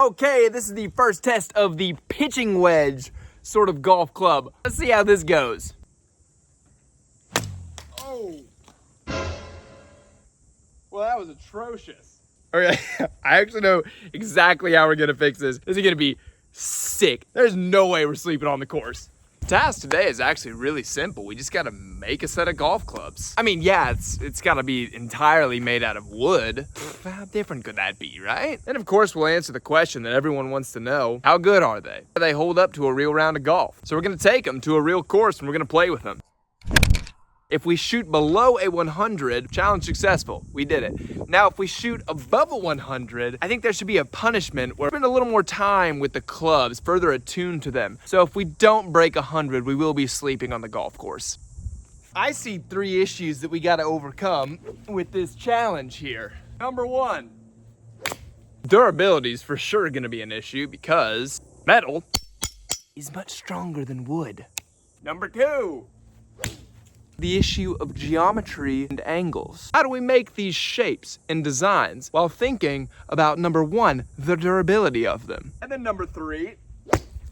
Okay, this is the first test of the pitching wedge sort of golf club. Let's see how this goes. Oh. Well, that was atrocious. Okay, I actually know exactly how we're gonna fix this. This is gonna be sick. There's no way we're sleeping on the course. The task today is actually really simple. We just gotta make a set of golf clubs. I mean, yeah, it's gotta be entirely made out of wood. How different could that be, right? And of course, we'll answer the question that everyone wants to know. How good are they? Do they hold up to a real round of golf? So we're gonna take them to a real course and we're gonna play with them. If we shoot below a 100, challenge successful. We did it. Now, if we shoot above a 100, I think there should be a punishment where we spend a little more time with the clubs, further attuned to them. So if we don't break 100, we will be sleeping on the golf course. I see 3 issues that we gotta overcome with this challenge here. Number 1, durability is for sure gonna be an issue because metal is much stronger than wood. Number 2, the issue of geometry and angles. How do we make these shapes and designs while thinking about number 1, the durability of them? And then number 3,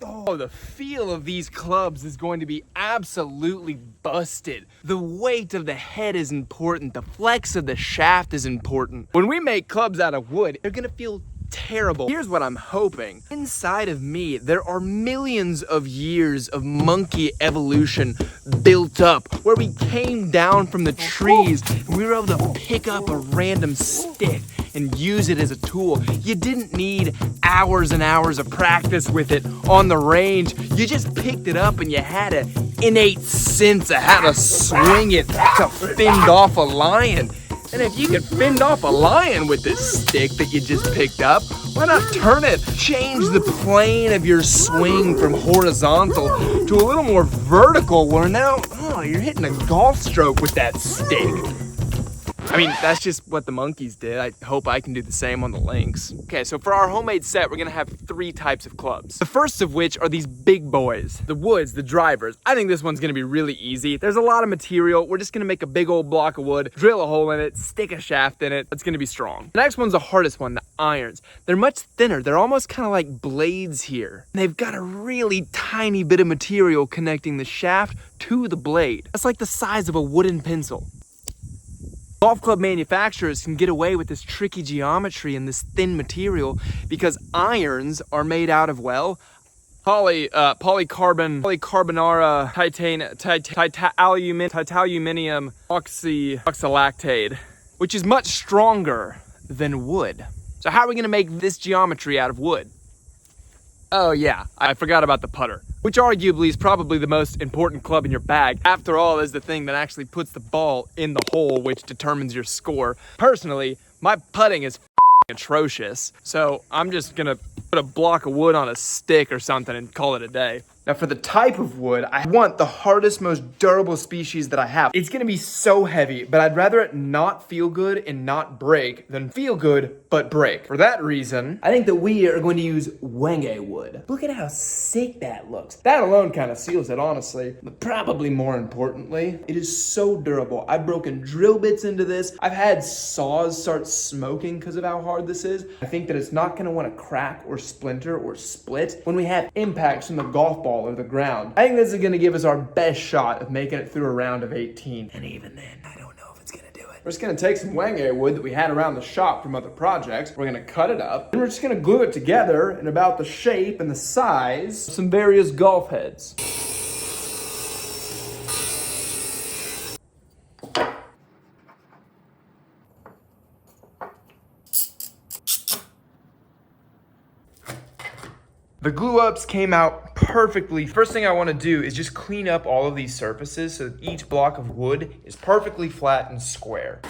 the feel of these clubs is going to be absolutely busted. The weight of the head is important. The flex of the shaft is important. When we make clubs out of wood, they're gonna feel terrible. Here's what I'm hoping. Inside of me, there are millions of years of monkey evolution built up where we came down from the trees and we were able to pick up a random stick and use it as a tool. You didn't need hours and hours of practice with it on the range. You just picked it up and you had an innate sense of how to swing it to fend off a lion. And if you could fend off a lion with this stick that you just picked up, why not turn it? Change the plane of your swing from horizontal to a little more vertical where now, you're hitting a golf stroke with that stick. I mean, that's just what the monkeys did. I hope I can do the same on the links. Okay, so for our homemade set, we're gonna have 3 types of clubs. The first of which are these big boys, the woods, the drivers. I think this one's gonna be really easy. There's a lot of material. We're just gonna make a big old block of wood, drill a hole in it, stick a shaft in it. It's gonna be strong. The next one's the hardest one, the irons. They're much thinner. They're almost kind of like blades here. And they've got a really tiny bit of material connecting the shaft to the blade. That's like the size of a wooden pencil. Golf club manufacturers can get away with this tricky geometry and this thin material because irons are made out of, well, polycarbonara titanium oxalactate, which is much stronger than wood. So how are we gonna make this geometry out of wood? Oh yeah, I forgot about the putter, which arguably is probably the most important club in your bag. After all, is the thing that actually puts the ball in the hole, which determines your score. Personally, my putting is atrocious, so I'm just gonna put a block of wood on a stick or something and call it a day. Now for the type of wood, I want the hardest, most durable species that I have. It's gonna be so heavy, but I'd rather it not feel good and not break than feel good but break. For that reason, I think that we are going to use wenge wood. Look at how sick that looks. That alone kind of seals it, honestly. But probably more importantly, it is so durable. I've broken drill bits into this. I've had saws start smoking because of how hard this is. I think that it's not gonna want to crack or splinter or split when we have impacts from the golf ball or the ground. I think this is gonna give us our best shot of making it through a round of 18. And even then, I don't know if it's gonna do it. We're just gonna take some wenge wood that we had around the shop from other projects. We're gonna cut it up, and we're just gonna glue it together in about the shape and the size of some various golf heads. The glue ups came out perfectly. First thing I want to do is just clean up all of these surfaces so that each block of wood is perfectly flat and square.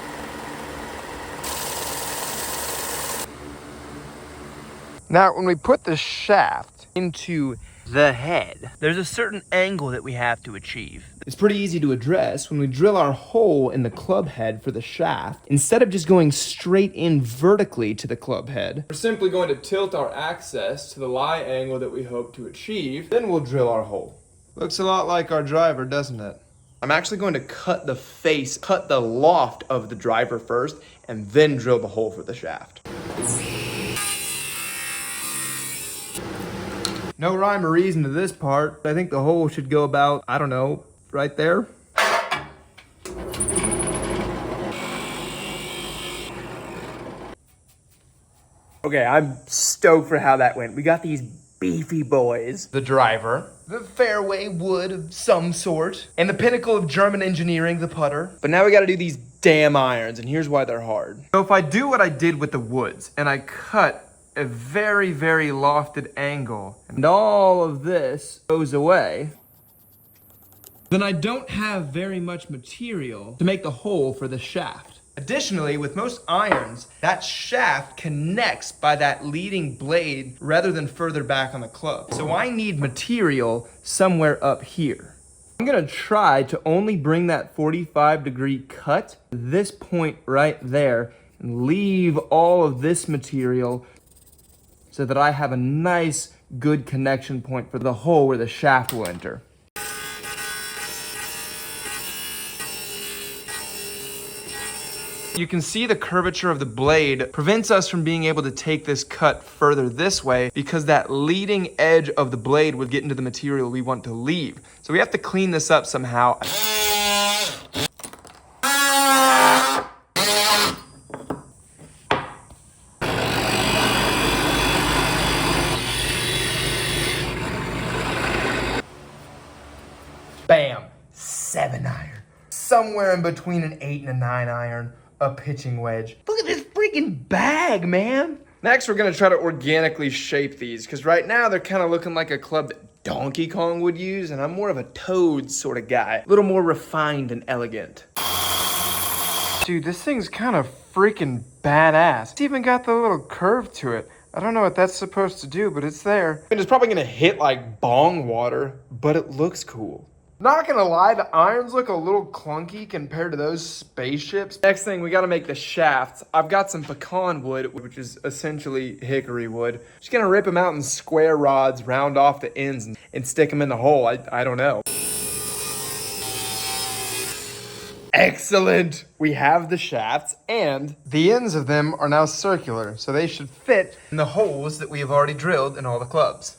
Now, when we put the shaft into the head, there's a certain angle that we have to achieve. It's pretty easy to address when we drill our hole in the club head for the shaft. Instead of just going straight in vertically to the club head, we're simply going to tilt our axis to the lie angle that we hope to achieve. Then we'll drill our hole. Looks a lot like our driver, doesn't it? I'm actually going to cut the loft of the driver first, and then drill the hole for the shaft. No rhyme or reason to this part. I think the hole should go about, I don't know, right there. Okay, I'm stoked for how that went. We got these beefy boys. The driver, the fairway wood of some sort, and the pinnacle of German engineering, the putter. But now we gotta do these damn irons, and here's why they're hard. So if I do what I did with the woods, and I cut a very, very lofted angle, and all of this goes away, then I don't have very much material to make the hole for the shaft. Additionally, with most irons, that shaft connects by that leading blade rather than further back on the club. So I need material somewhere up here. I'm gonna try to only bring that 45-degree cut to this point right there and leave all of this material so that I have a nice, good connection point for the hole where the shaft will enter. You can see the curvature of the blade prevents us from being able to take this cut further this way because that leading edge of the blade would get into the material we want to leave. So we have to clean this up somehow. Bam, 7 iron. Somewhere in between an 8 and a 9 iron. A pitching wedge. Look at this freaking bag, man. Next, we're gonna try to organically shape these because right now they're kind of looking like a club that Donkey Kong would use, and I'm more of a Toad sort of guy. A little more refined and elegant. Dude, this thing's kind of freaking badass. It's even got the little curve to it. I don't know what that's supposed to do, but it's there. And it's probably gonna hit like bong water, but it looks cool. Not gonna lie, the irons look a little clunky compared to those spaceships. Next thing, we gotta make the shafts. I've got some pecan wood, which is essentially hickory wood. Just gonna rip them out in square rods, round off the ends, and stick them in the hole. I don't know. Excellent! We have the shafts, and the ends of them are now circular, so they should fit in the holes that we have already drilled in all the clubs.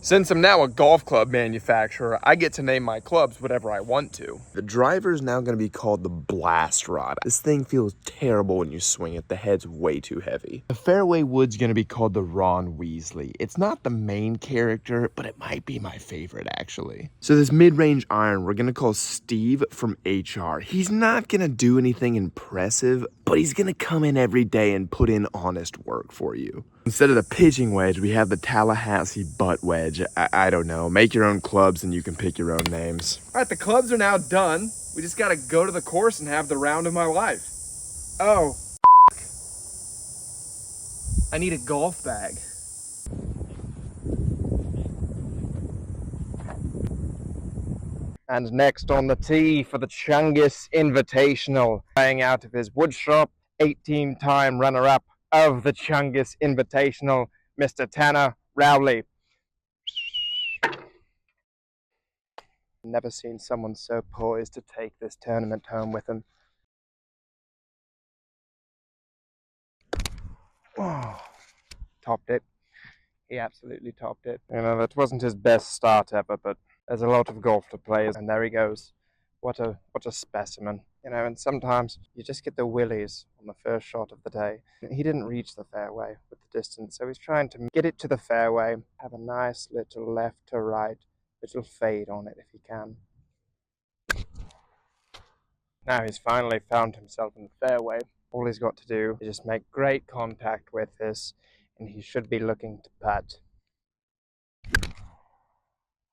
Since I'm now a golf club manufacturer, I get to name my clubs whatever I want to. The driver is now going to be called the blast rod. This thing feels terrible when you swing it. The head's way too heavy. The fairway wood's going to be called the Ron Weasley. It's not the main character, but it might be my favorite, actually. So this mid-range iron, we're going to call Steve from HR. He's not going to do anything impressive, but he's going to come in every day and put in honest work for you. Instead of the pitching wedge, we have the Tallahassee butt wedge. I don't know. Make your own clubs and you can pick your own names. All right, the clubs are now done. We just got to go to the course and have the round of my life. Oh, I need a golf bag. And next on the tee for the Chungus Invitational, playing out of his woodshop, 18-time runner-up of the Chungus Invitational, Mr. Tanner Rowley. Never seen someone so poised to take this tournament home with him. Oh, topped it. He absolutely topped it. You know, that wasn't his best start ever, but there's a lot of golf to play, and there he goes. What a specimen. You know, and sometimes you just get the willies on the first shot of the day. He didn't reach the fairway with the distance, so he's trying to get it to the fairway, have a nice little left to right, little fade on it if he can. Now he's finally found himself in the fairway. All he's got to do is just make great contact with this, and he should be looking to putt.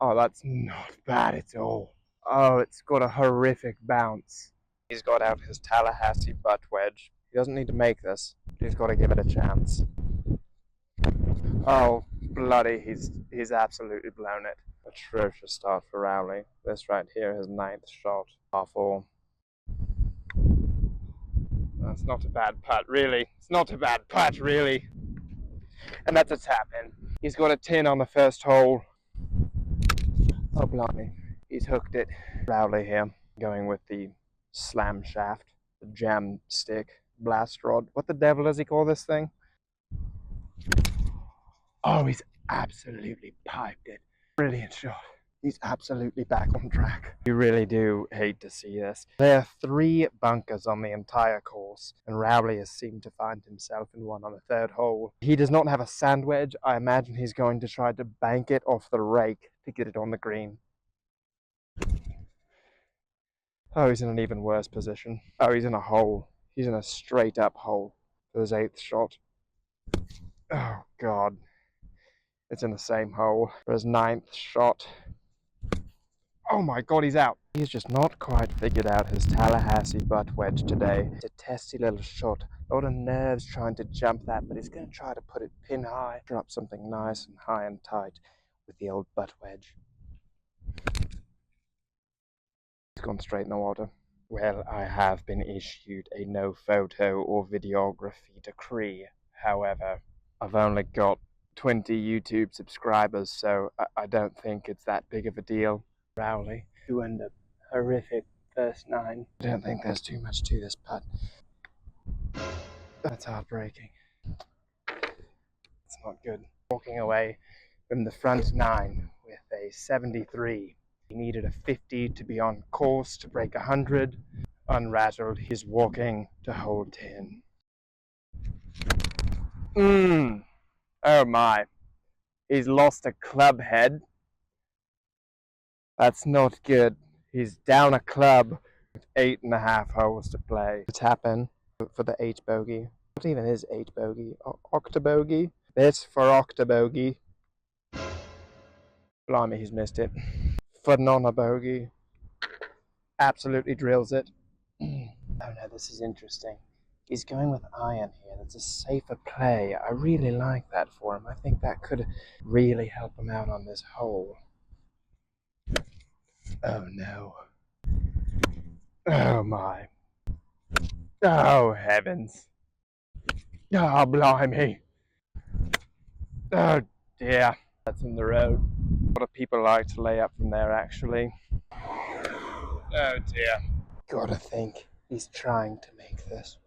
Oh, that's not bad at all. Oh, it's got a horrific bounce. He's got out his Tallahassee butt wedge. He doesn't need to make this. He's got to give it a chance. Oh, bloody, he's absolutely blown it. Atrocious start for Rowley. This right here, his 9th shot. Par-4. That's not a bad putt, really. It's not a bad putt, really. And that's a tap in. He's got a 10 on the first hole. Oh, blimey. He's hooked it. Rowley here, going with the slam shaft, the jam stick, blast rod. What the devil does he call this thing? Oh, he's absolutely piped it. Brilliant shot. He's absolutely back on track. You really do hate to see this. There are 3 bunkers on the entire course, and Rowley has seemed to find himself in one on the 3rd hole. He does not have a sand wedge. I imagine he's going to try to bank it off the rake to get it on the green. Oh, he's in an even worse position. Oh, he's in a hole. He's in a straight up hole for his 8th shot. Oh, God. It's in the same hole for his 9th shot. Oh my God, he's out. He's just not quite figured out his Tallahassee butt wedge today. It's a testy little shot. A lot of nerves trying to jump that, but he's going to try to put it pin high. Drop something nice and high and tight with the old butt wedge. It's gone straight in the water. Well, I have been issued a no photo or videography decree. However, I've only got 20 YouTube subscribers, so I don't think it's that big of a deal. Rowley, who ended up horrific first 9. I don't think there's too much to this putt. That's heartbreaking. It's not good. Walking away from the front 9 with a 73. He needed a 50 to be on course to break 100. Unrattled, he's walking to hole 10. Oh my. He's lost a club head. That's not good. He's down a club with 8.5 holes to play. To tap in for the 8 bogey. What even is 8 bogey? Octobogey? It's for octobogey. Blimey, he's missed it. For non-a-bogey. Absolutely drills it. Oh no, this is interesting. He's going with iron here. That's a safer play. I really like that for him. I think that could really help him out on this hole. Oh no. Oh my. Oh heavens. Oh blimey. Oh dear. That's in the road. A lot of people like to lay up from there actually. Oh dear. Gotta think he's trying to make this.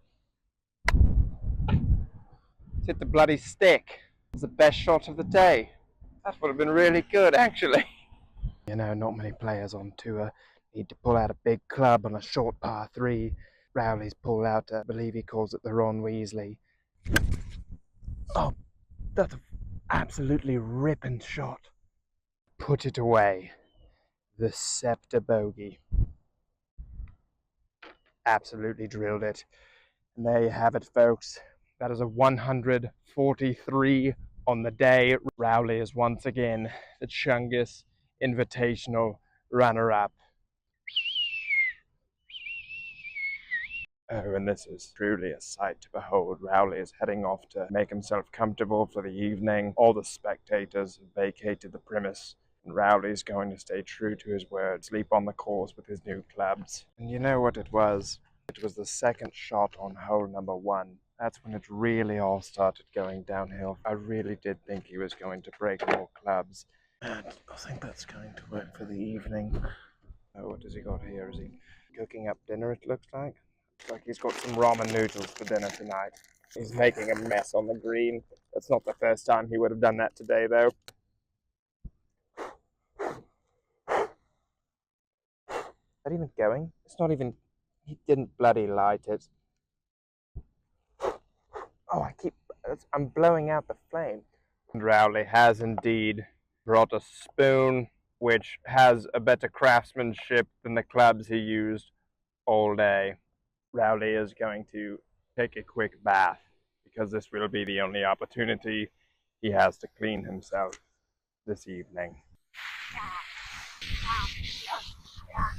Hit the bloody stick. It was the best shot of the day. That would have been really good actually. You know, not many players on tour need to pull out a big club on a short par 3. Rowley's pulled out, I believe he calls it the Ron Weasley. Oh, that's an absolutely ripping shot. Put it away. The scepter bogey. Absolutely drilled it. And there you have it, folks. That is a 143 on the day. Rowley is once again the Chungus Invitational runner-up. Oh, and this is truly a sight to behold. Rowley is heading off to make himself comfortable for the evening. All the spectators have vacated the premise, and Rowley is going to stay true to his word, sleep on the course with his new clubs. And you know what it was? It was the 2nd shot on hole number 1. That's when it really all started going downhill. I really did think he was going to break more clubs. And I think that's going to work for the evening. Oh, what has he got here? Is he cooking up dinner, it looks like? Looks like he's got some ramen noodles for dinner tonight. He's making a mess on the green. That's not the first time he would have done that today, though. Is that even going? It's not even... He didn't bloody light it. Oh, I'm blowing out the flame. And Rowley has indeed brought a spoon which has a better craftsmanship than the clubs he used all day. Rowley is going to take a quick bath because this will be the only opportunity he has to clean himself this evening.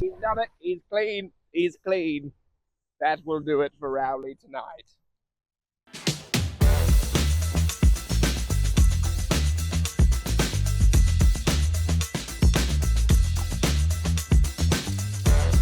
He's done it. He's clean. He's clean. That will do it for Rowley tonight.